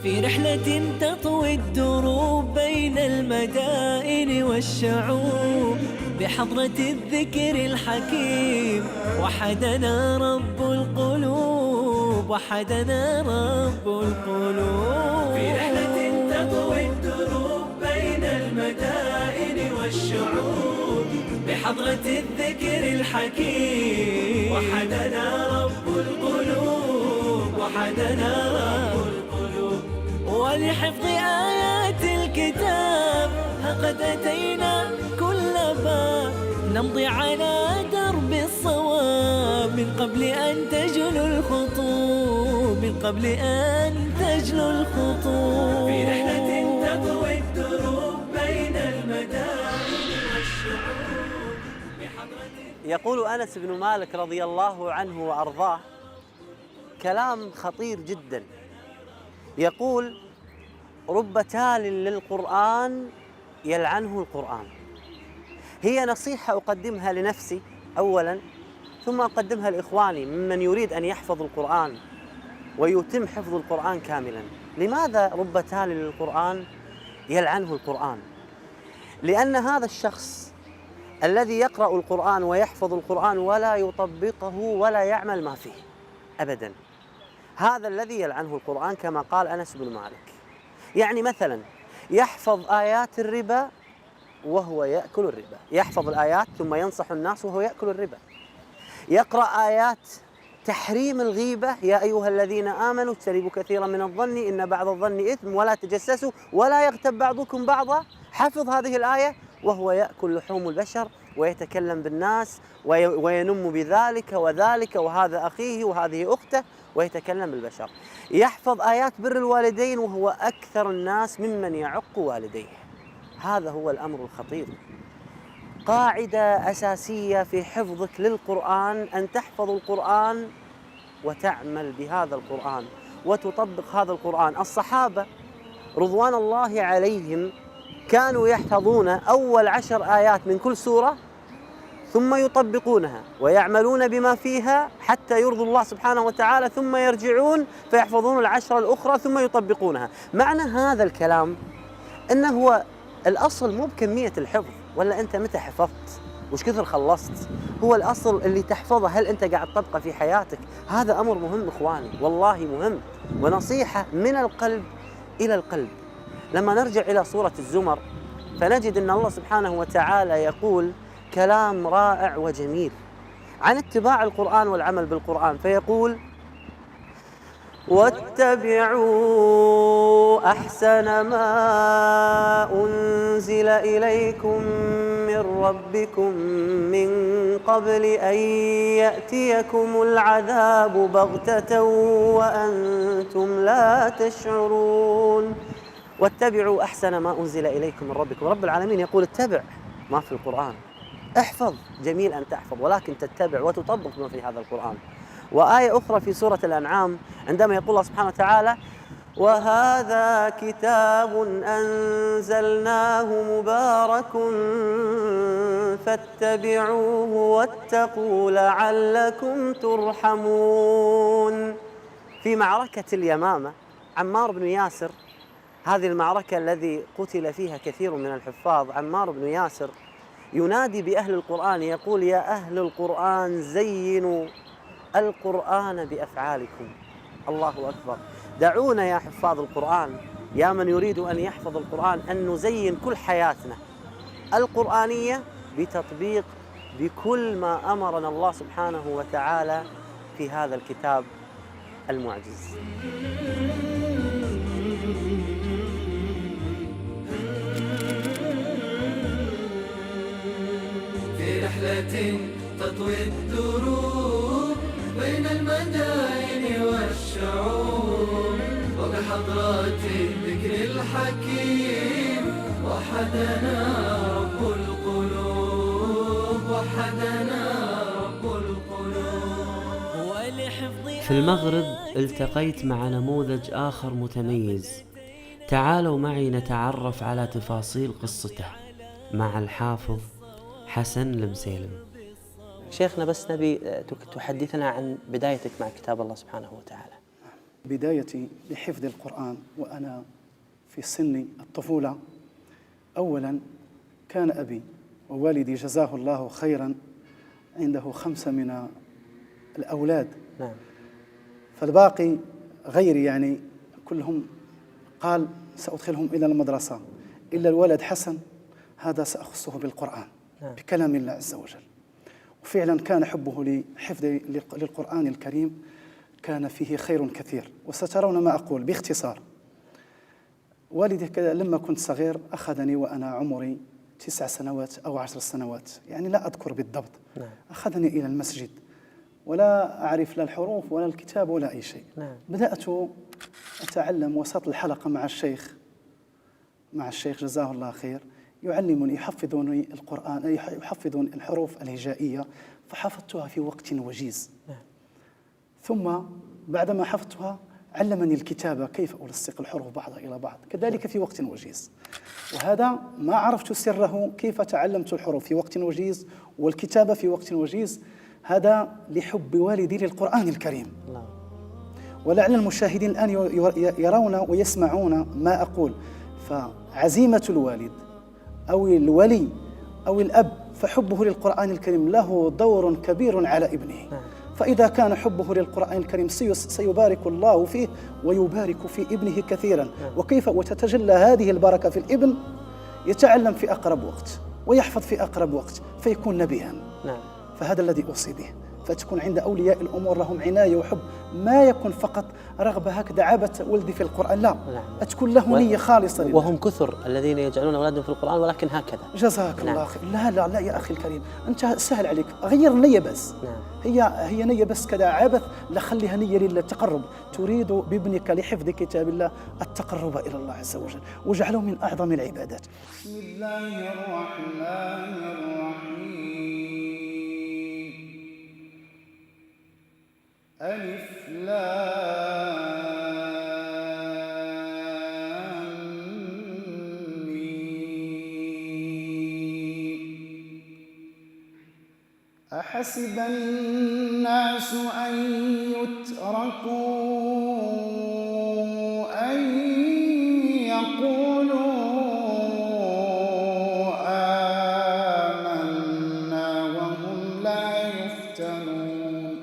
في رحلة تطوي الدروب بين المدائن والشعوب، بحضرة الذكر الحكيم وحدنا رب القلوب، وحدنا رب القلوب. في رحلة تطوي الدروب بين المدائن والشعوب، بحضرة الذكر الحكيم وحدنا رب القلوب، وحدنا رب القلوب. ولحفظ آيات الكتاب قد أتينا كل باب، نمضي على درب الصواب من قبل أن تجلو الخطوب، من قبل أن تجلو الخطوب. في رحلة تطوي الدروب بين المدائن والشعوب بحضرة. يقول أنس بن مالك رضي الله عنه وأرضاه كلام خطير جدا، يقول: رب تال للقرآن يلعنه القرآن. هي نصيحة أقدمها لنفسي أولا، ثم أقدمها لإخواني ممن يريد أن يحفظ القرآن ويتم حفظ القرآن كاملا. لماذا رب تال للقرآن يلعنه القرآن؟ لأن هذا الشخص الذي يقرأ القرآن ويحفظ القرآن ولا يطبقه ولا يعمل ما فيه أبدا، هذا الذي يلعنه القرآن كما قال أنس بن مالك. يعني مثلا يحفظ آيات الربا وهو يأكل الربا، يحفظ الآيات ثم ينصح الناس وهو يأكل الربا. يقرأ آيات تحريم الغيبة: يا أيها الذين آمنوا اجتنبوا كثيرا من الظن إن بعض الظن إثم ولا تجسسوا ولا يغتب بعضكم بعضا. حفظ هذه الآية وهو يأكل لحوم البشر ويتكلم بالناس وينم بذلك وذلك، وهذا أخيه وهذه أخته، ويتكلم بالبشر. يحفظ آيات بر الوالدين وهو أكثر الناس ممن يعق والديه. هذا هو الأمر الخطير. قاعدة أساسية في حفظك للقرآن أن تحفظ القرآن وتعمل بهذا القرآن وتطبق هذا القرآن. الصحابة رضوان الله عليهم كانوا يحفظون أول 10 آيات من كل سورة ثم يطبقونها ويعملون بما فيها حتى يرضوا الله سبحانه وتعالى، ثم يرجعون فيحفظون 10 الأخرى ثم يطبقونها. معنى هذا الكلام أنه هو الأصل مو بكمية الحفظ ولا أنت متى حفظت وش كثر خلصت، هو الأصل اللي تحفظه هل أنت قاعد تطبقه في حياتك. هذا أمر مهم إخواني، والله مهم، ونصيحة من القلب إلى القلب. لما نرجع إلى سورة الزمر فنجد أن الله سبحانه وتعالى يقول كلام رائع وجميل عن اتباع القرآن والعمل بالقرآن، فيقول: واتبعوا أحسن ما أنزل إليكم من ربكم من قبل أن يأتيكم العذاب بغتة وأنتم لا تشعرون. واتبعوا أحسن ما أنزل إليكم من ربكم. رب العالمين يقول اتبع ما في القرآن، احفظ، جميل أن تحفظ، ولكن تتبع وتطبق ما في هذا القرآن. وآية أخرى في سورة الأنعام عندما يقول الله سبحانه وتعالى: وهذا كتاب أنزلناه مبارك فاتبعوه واتقوا لعلكم ترحمون. في معركة اليمامة عمار بن ياسر، هذه المعركة الذي قتل فيها كثير من الحفاظ، عمار بن ياسر ينادي بأهل القرآن يقول: يا أهل القرآن زينوا القرآن بأفعالكم. الله أكبر. دعونا يا حفاظ القرآن، يا من يريد أن يحفظ القرآن، أن نزين كل حياتنا القرآنية بتطبيق بكل ما أمرنا الله سبحانه وتعالى في هذا الكتاب المعجز. في رحلة تطوي الدروب بين المدائن والشعوب، وبحضرات الذكر الحكيم وحدنا رب القلوب، وحدنا رب القلوب. في المغرب التقيت مع نموذج آخر متميز. تعالوا معي نتعرف على تفاصيل قصته مع الحافظ حسن المسيلم. شيخنا بس نبي تحدثنا عن بدايتك مع كتاب الله سبحانه وتعالى. بدايتي لحفظ القرآن وأنا في سن الطفولة، أولا كان أبي ووالدي جزاه الله خيرا عنده 5 من الأولاد، نعم. فالباقي غيري يعني كلهم قال سأدخلهم إلى المدرسة إلا الولد حسن، هذا سأخصه بالقرآن، نعم. بكلام الله عز وجل. وفعلا كان حبه لحفظ للقرآن الكريم كان فيه خير كثير. وسترون ما أقول باختصار. والدي لما كنت صغير أخذني وأنا عمري 9 سنوات أو 10 سنوات، يعني لا أذكر بالضبط. نعم. أخذني إلى المسجد ولا أعرف لا الحروف ولا الكتاب ولا أي شيء. نعم. بدأت أتعلم وسط الحلقة مع الشيخ جزاه الله خير، يعلمني يحفظني القرآن، يحفظني الحروف الهجائية، فحفظتها في وقت وجيز. نعم. ثم بعدما حفظتها علمني الكتابة، كيف ألصق الحروف بعضها إلى بعض، كذلك في وقت وجيز. وهذا ما عرفت سره كيف تعلمت الحروف في وقت وجيز والكتابة في وقت وجيز، هذا لحب والدي للقرآن الكريم. الله. ولعل المشاهدين الآن يرون ويسمعون ما أقول. فعزيمة الوالد أو الولي أو الأب فحبه للقرآن الكريم له دور كبير على ابنه. فإذا كان حبه للقرآن الكريم سيبارك الله فيه ويبارك في ابنه كثيرا. وكيف وتتجلى هذه البركة في الابن؟ يتعلم في أقرب وقت ويحفظ في أقرب وقت فيكون نبيها. فهذا الذي أوصي به، فتكون عند أولياء الأمور لهم عناية وحب، ما يكون فقط رغبة هكذا عبث ولدي في القرآن، لا. تكون له نية خالصة لله. وهم كثر الذين يجعلون أولادهم في القرآن ولكن هكذا. جزاك الله خير. لا يا أخي الكريم، أنت سهل عليك، غير النية بس. هي نية بس كذا عبث، لا خليها نية للتقرب. تريد بابنك لحفظ كتاب الله التقرب إلى الله عز وجل، واجعله من أعظم العبادات. بسم الله الرحمن الرحيم. ألف لام ميم. أحسب الناس أن يتركوا أن يقولوا آمنا وهم لا يفتنون.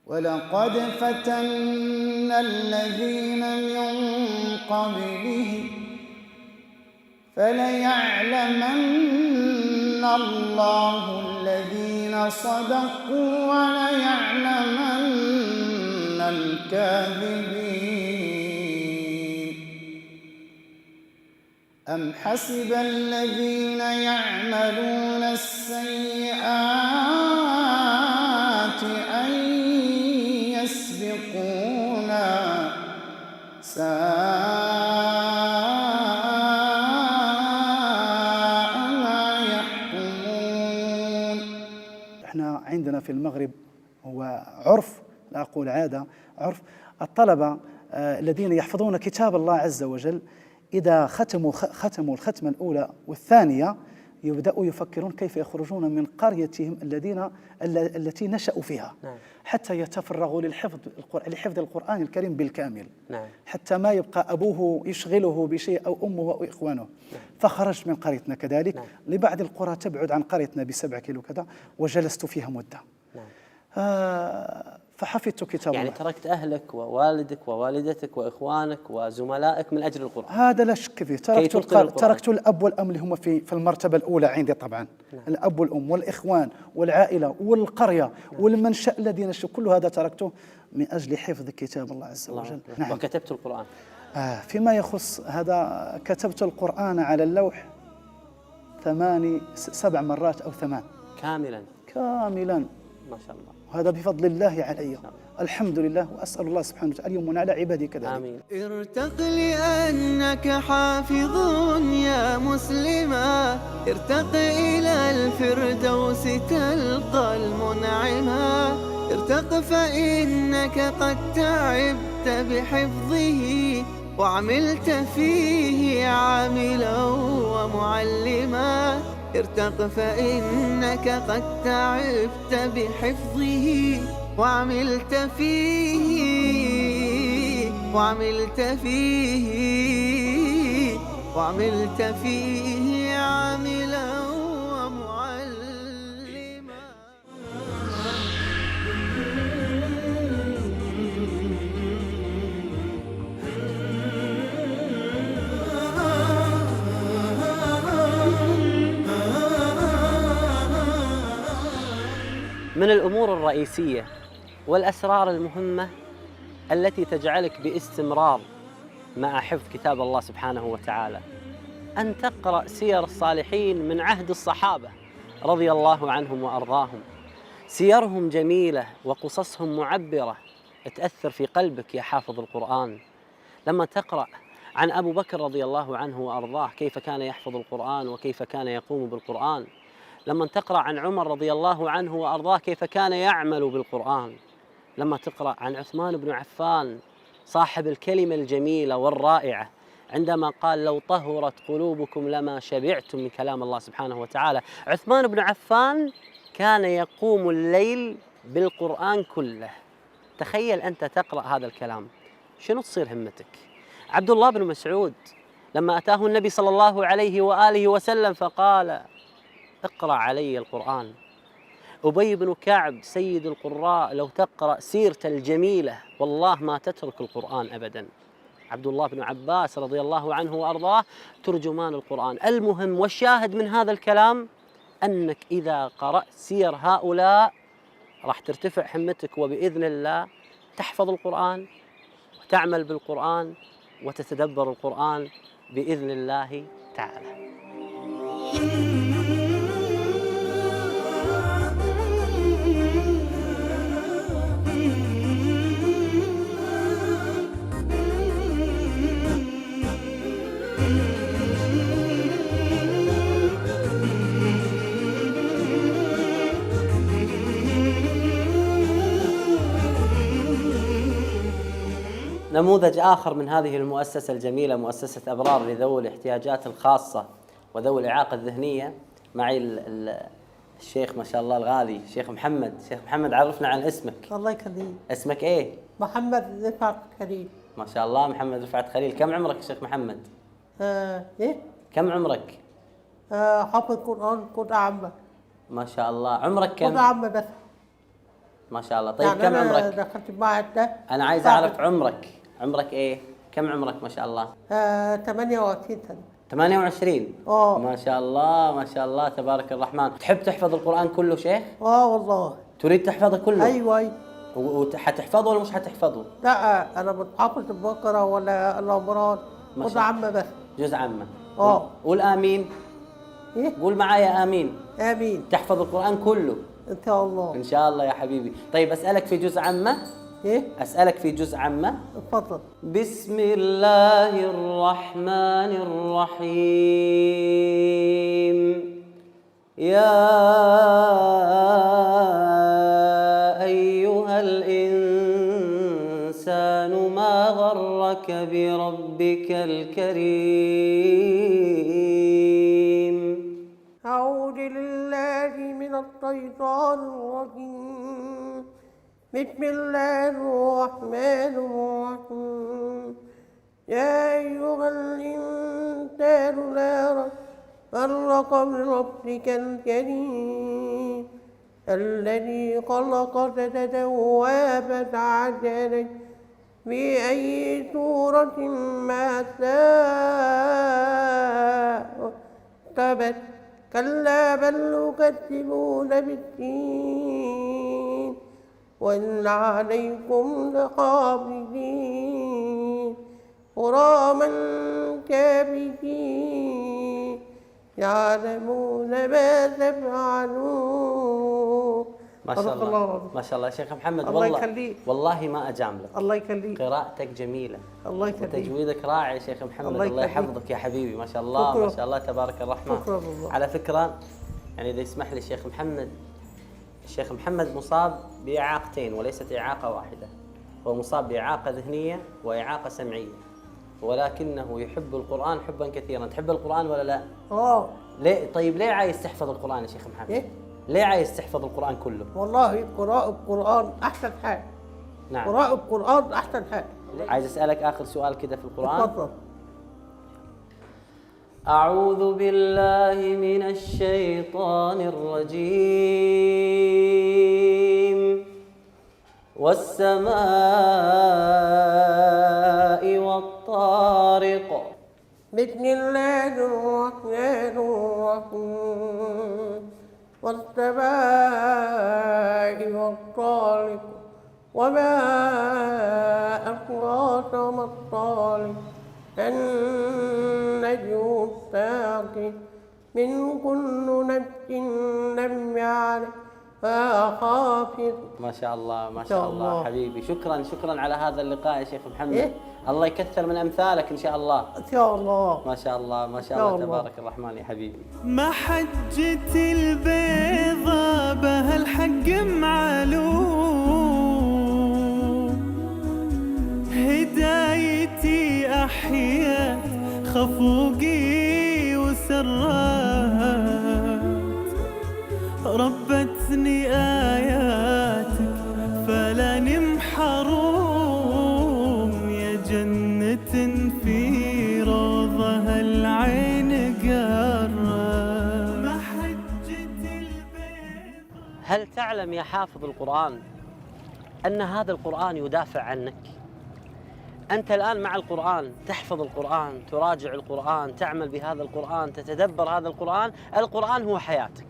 ولقد فتنا الذين من قبلهم فليعلمن الله الذين صدقوا وليعلمن الكاذبين. أم حسب الذين يعملون السيئات أن يسبقونا ساء ما يحكمون. احنا عندنا في المغرب هو عرف، لا أقول عادة، عرف الطلبة الذين يحفظون كتاب الله عز وجل إذا ختموا الختمة الأولى والثانية يبدأوا يفكرون كيف يخرجون من قريتهم التي نشأوا فيها. حتى يتفرغوا لحفظ القرآن الكريم بالكامل. حتى ما يبقى أبوه يشغله بشيء أو أمه أو إخوانه. فخرجت من قريتنا كذلك لبعض القرى تبعد عن قريتنا ب7 كيلو كذا، وجلست فيها مدة. فحفظت كتاب يعني الله. تركت أهلك ووالدك ووالدتك وإخوانك وزملائك من أجل القرآن. هذا لا شك فيه. تركت الأب والأم اللي هم في المرتبة الأولى عندي طبعا. الأب والأم والإخوان والعائلة والقرية والمنشأ الذي نشأ، كل هذا تركته من أجل حفظ كتاب الله عز وجل. وكتبت القرآن. فيما يخص هذا كتبت القرآن على اللوح 7 مرات أو 8 كاملا ما شاء الله. وهذا بفضل الله علي، الحمد لله. وأسأل الله سبحانه وتعالى يمن على عباده كذلك. آمين. ارتق لأنك حافظ يا مسلما، ارتق إلى الفردوس تلقى المنعما. ارتق فإنك قد تعبت بحفظه وعملت فيه عاملا ومعلما. ارتق فإنك قد تعبت بحفظه وعملت فيه وعملت فيه وعملت فيه عاملا ومعلما. من الأمور الرئيسية والأسرار المهمة التي تجعلك باستمرار مع حفظ كتاب الله سبحانه وتعالى أن تقرأ سير الصالحين من عهد الصحابة رضي الله عنهم وأرضاهم. سيرهم جميلة وقصصهم معبرة تأثر في قلبك يا حافظ القرآن. لما تقرأ عن أبو بكر رضي الله عنه وأرضاه كيف كان يحفظ القرآن وكيف كان يقوم بالقرآن، لما تقرأ عن عمر رضي الله عنه وأرضاه كيف كان يعمل بالقرآن، لما تقرأ عن عثمان بن عفان صاحب الكلمة الجميلة والرائعة عندما قال لو طهرت قلوبكم لما شبعتم من كلام الله سبحانه وتعالى. عثمان بن عفان كان يقوم الليل بالقرآن كله. تخيل أنت تقرأ هذا الكلام، شنو تصير همتك؟ عبد الله بن مسعود لما أتاه النبي صلى الله عليه وآله وسلم فقال اقرأ علي القرآن. أبي بن كعب سيد القراء لو تقرأ سيرته الجميلة والله ما تترك القرآن أبدا. عبد الله بن عباس رضي الله عنه وأرضاه ترجمان القرآن. المهم والشاهد من هذا الكلام أنك إذا قرأت سير هؤلاء راح ترتفع همتك، وبإذن الله تحفظ القرآن وتعمل بالقرآن وتتدبر القرآن بإذن الله تعالى. نموذج آخر من هذه المؤسسة الجميلة، مؤسسة أبرار لذوي الاحتياجات الخاصة وذوي الإعاقة الذهنية. معي الشيخ ما شاء الله الغالي الشيخ محمد. شيخ محمد عرفنا عن اسمك. الله يخليك. اسمك ايه؟ محمد رفعت خليل. ما شاء الله محمد رفعت خليل. كم عمرك يا شيخ محمد؟ ايه؟ كم عمرك؟ حافظ قرآن قرآن عامة. ما شاء الله. عمرك كم؟ قرآن عامة بس. ما شاء الله. طيب يعني كم أنا عمرك؟ دخلت المعهد ده. أنا عايز أعرف عمرك. عمرك ايه؟ كم عمرك ما شاء الله؟ 28 سنة. 28. اه ما شاء الله ما شاء الله تبارك الرحمن. تحب تحفظ القرآن كله شيخ؟ والله. تريد تحفظه كله؟ ايوه. وحتحفظه ولا مش حتحفظه؟ لا انا متحفظ البقرة ولا العمران قرآن عامة بس. جزء عامة. اه. قول آمين. ايه؟ قول معايا آمين. آمين. تحفظ القرآن كله ان شاء الله. إن شاء الله يا حبيبي. طيب أسألك في جزء عامة. ايه؟ أسألك في جزء عامة. اتفضل. بسم الله الرحمن الرحيم. يا أيها الإنسان ما غرك بربك الكريم. أعوذ بالله من الشيطان الرجيم. بسم الله الرحمن الرحيم. يا أيها الإنسان لا غرك بربك الكريم الذي خلقك فسواك فعدلك في أي صورة ما شاء ركبك. كلا بل تكذبون بالدين وإن عليكم لحافظين كراما كاتبين يعلمون ما تفعلون. ما شاء الله ما شاء الله يا شيخ محمد. الله يخليك. والله ما أجاملك. الله يخليك. قراءتك جميلة. الله يخليك. وتجويدك رائع يا شيخ محمد. الله يحفظك يا حبيبي. ما شاء الله ما شاء الله تبارك الرحمن. شكرا الله. على فكرة يعني إذا يسمح لي الشيخ محمد، الشيخ محمد مصاب بإعاقتين وليست إعاقة واحدة. هو مصاب بإعاقة ذهنية وإعاقة سمعية، ولكنه يحب القرآن حبا كثيرا. تحب القرآن ولا لا؟ اه. ليه طيب ليه عايز تحفظ القرآن يا شيخ محمد؟ ايه؟ ليه عايز تحفظ القرآن كله؟ والله قراءة القرآن أحسن حاجة. نعم. قراءة القرآن أحسن حاجة. عايز أسألك آخر سؤال كده في القرآن. اتفضل. أعوذ بالله من الشيطان الرجيم. والسماء والطارق. بسم الله الرحمن الرحيم. والسماء والطارق وما أدراك ما الطارق النجم الثاقب من كل نفس لم يعلمها خافض. ما شاء الله ما شاء الله حبيبي، شكرا على هذا اللقاء يا شيخ محمد. الله يكثر من أمثالك إن شاء الله. إن شاء الله. ما شاء الله ما شاء الله تبارك الرحمن يا حبيبي. محجة البيضة بها الحق معلوم، هدايتي أحيات خفوقي وسرات، ربتني آياتك فلا نمحروم، يا جنة في روضها العين قرات. محجة البيض. هل تعلم يا حافظ القرآن أن هذا القرآن يدافع عنك؟ أنت الآن مع القرآن، تحفظ القرآن، تراجع القرآن، تعمل بهذا القرآن، تتدبر هذا القرآن. القرآن هو حياتك،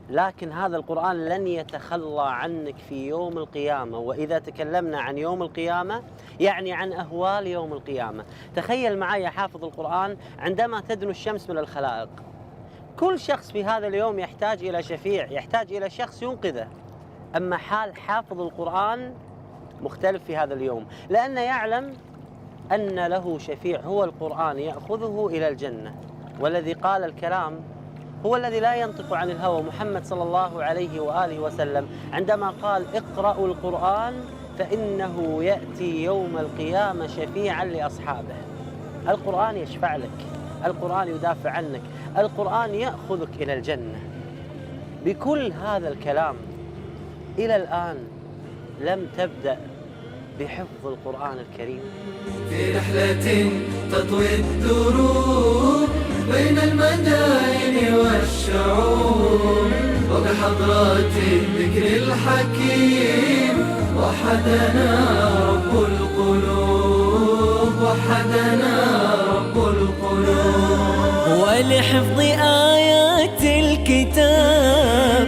لكن هذا القرآن لن يتخلى عنك في يوم القيامة. وإذا تكلمنا عن يوم القيامة يعني عن أهوال يوم القيامة. تخيل معي يا حافظ القرآن عندما تدنو الشمس من الخلائق، كل شخص في هذا اليوم يحتاج إلى شفيع، يحتاج إلى شخص ينقذه. أما حال حافظ القرآن مختلف في هذا اليوم، لأنه يعلم أن له شفيع هو القرآن يأخذه إلى الجنة. والذي قال الكلام هو الذي لا ينطق عن الهوى، محمد صلى الله عليه وآله وسلم، عندما قال اقرأوا القرآن فإنه يأتي يوم القيامة شفيعا لأصحابه. القرآن يشفع لك، القرآن يدافع عنك، القرآن يأخذك إلى الجنة. بكل هذا الكلام إلى الآن لم تبدأ بحفظ القرآن الكريم؟ في رحلة تطوي الدروب بين المدائن والشعوب، وبحضرات الذكر الحكيم وحدنا رب القلوب، وحدنا رب القلوب. ولحفظ آيات الكتاب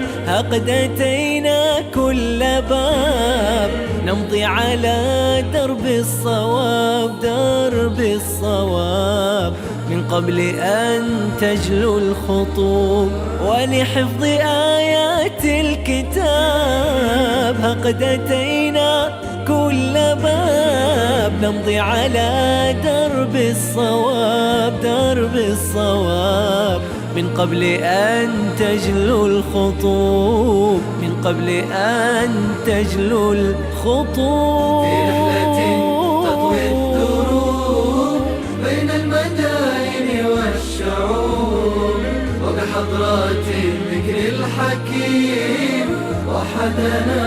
قد أتينا كل باب، نمضي على درب الصواب، درب الصواب من قبل أن تجلو الخطوب. ولحفظ آيات الكتاب قد أتينا كل باب، نمضي على درب الصواب، درب الصواب من قبل أن تجلو الخطوب، من قبل أن تجلو الخطوب. في رحلة تطوي الدروب بين المدائن والشعوب، وبحضرات الذكر الحكيم وحدنا